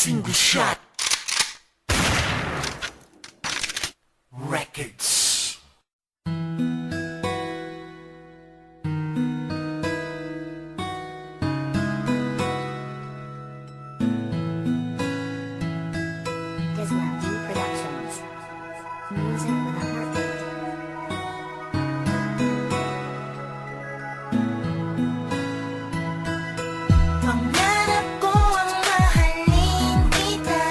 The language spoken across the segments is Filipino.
Single Shot Records. Disney Productions. Music with a heartbeat. Pangarap ko ang mahalin kita,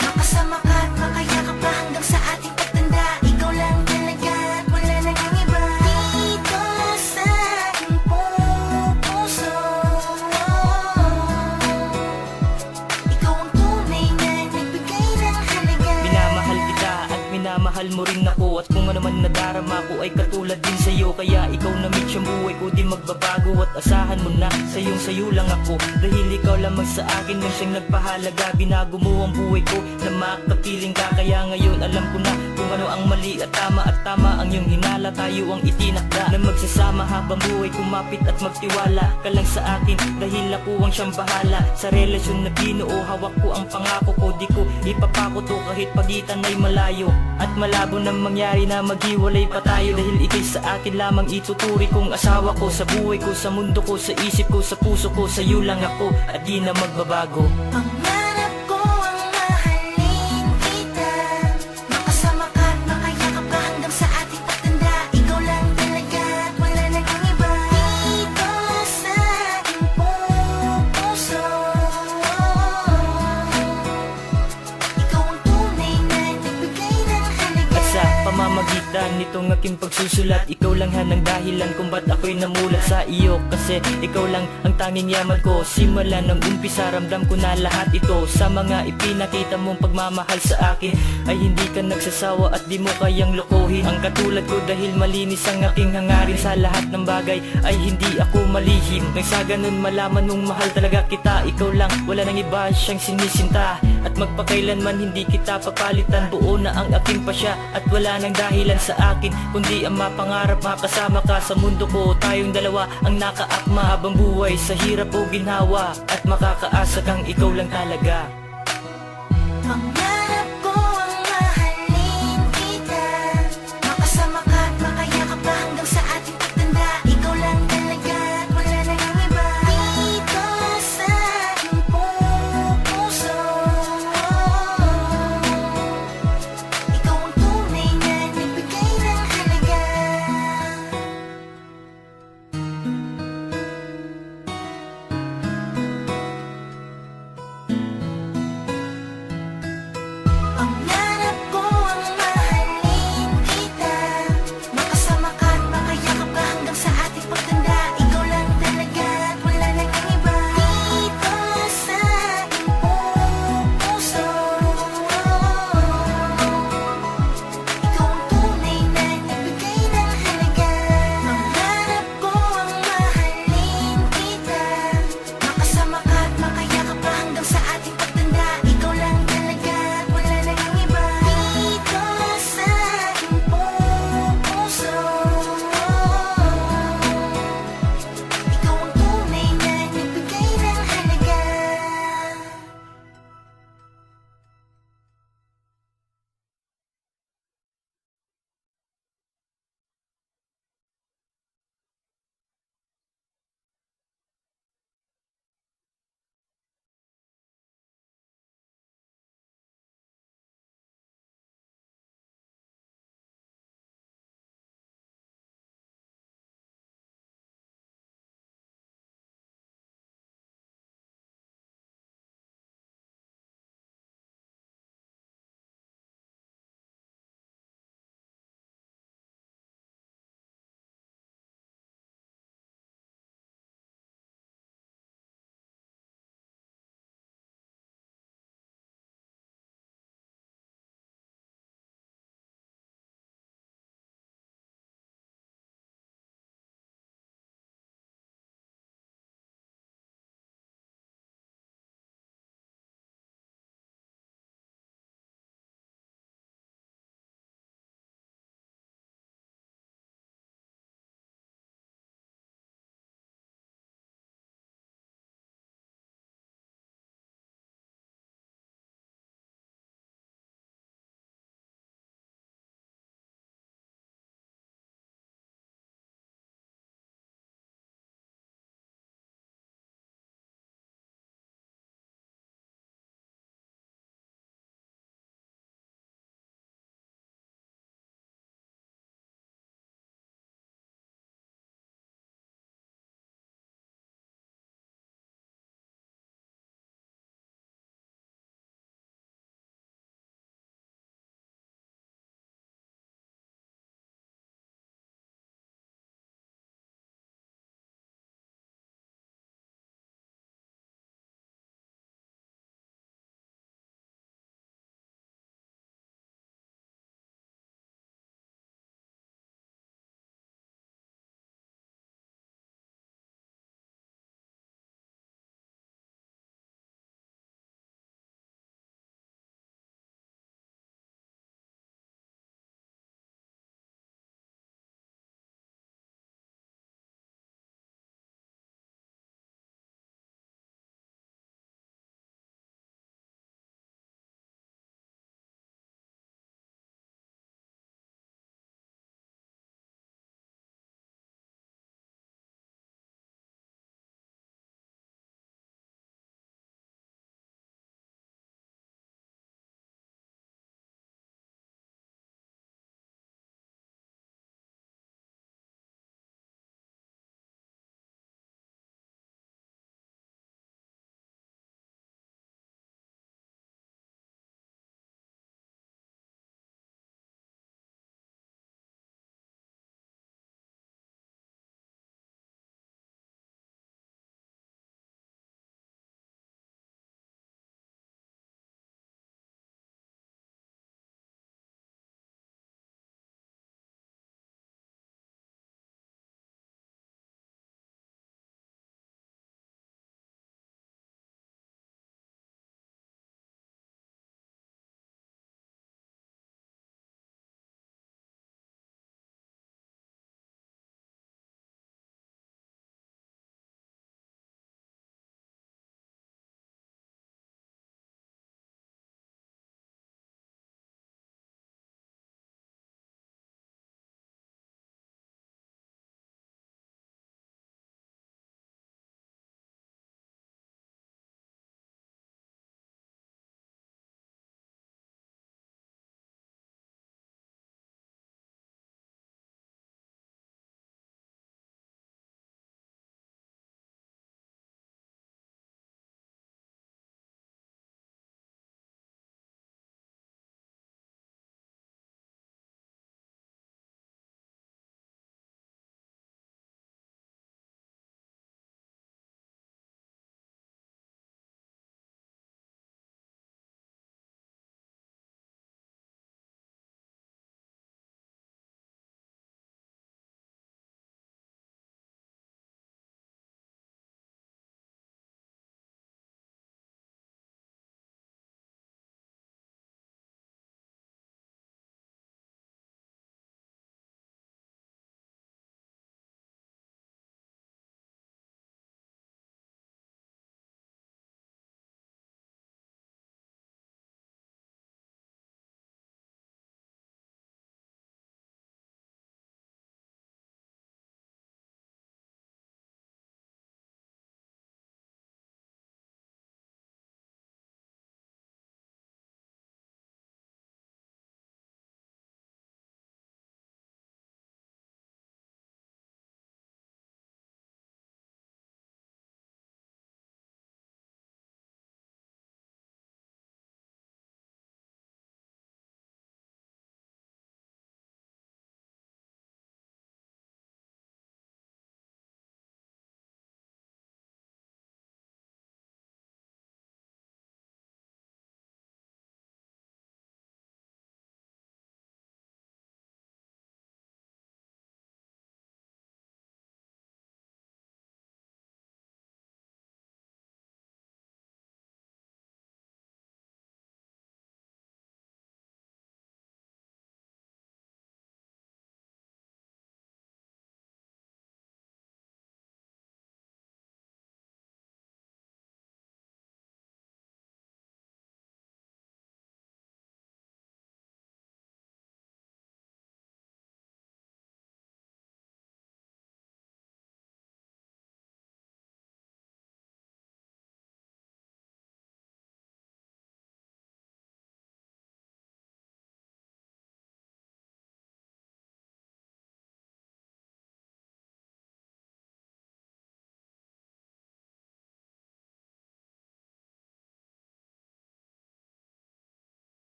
makasama ka at makayakap pa hanggang sa ating pagtanda. Ikaw lang talaga at wala nang ang iba dito sa aking puso. Ikaw ang tunay na nagbigay ng halaga. Minamahal kita at minamahal mo rin ako, at kung ano man nadarama ko ay katulad din sa'yo. Kaya ikaw na meet siyang buhay ko, di magbabago, at asahan mo na sayo lang ako. Dahil ikaw lamang sa akin ang siyang nagpahalaga. Binago mo ang buhay ko na makapiling ka. Kaya ngayon alam ko na kung ano ang mali at tama ang iyong hinala. Tayo ang itinakda na magsasama habang buhay kumapit at magtiwala ka lang sa akin, dahil ako ang siyang bahala sa relasyon na binuo. Hawak ko ang pangako ko, di ko ipapako to kahit pagitan ay malayo. At malabo nang mangyari na maghiwalay pa tayo, dahil ikay sa akin lamang ituturi kong asawa ko. Sa buhay ko, sa mundo ko, sa isip ko, sa puso ko, sa'yo lang ako at di na magbabago. Pangarap ko ang mahalin kita, makasama ka at makayakap ka hanggang sa ating pagtanda. Ikaw lang talaga at wala nang ang iba dito sa aking puso. Ikaw ang tunay na nagbigay ng halaga. At sa pamamagitan nitong aking pagsusulat, ikaw lang hanang dahilan kung ba't ako'y namulat sa iyo. Kasi ikaw lang ang tanging yaman ko. Simula ng umpisa ramdam ko na lahat ito. Sa mga ipinakita mong pagmamahal sa akin ay hindi ka nagsasawa at di mo kayang lokohin ang katulad ko, dahil malinis ang aking hangarin. Sa lahat ng bagay ay hindi ako malihim. Nang sa ganun malaman mong mahal talaga kita. Ikaw lang, wala nang iba siyang sinisinta, at magpakailanman hindi kita papalitan. Buo na ang aking pasya at wala nang dahilan sa akin kundi ang mapangarap makasama ka sa mundo ko. Tayong dalawa ang nakaakma habang buhay sa hirap o ginhawa, at makakaasa kang ikaw lang talaga. Pangarap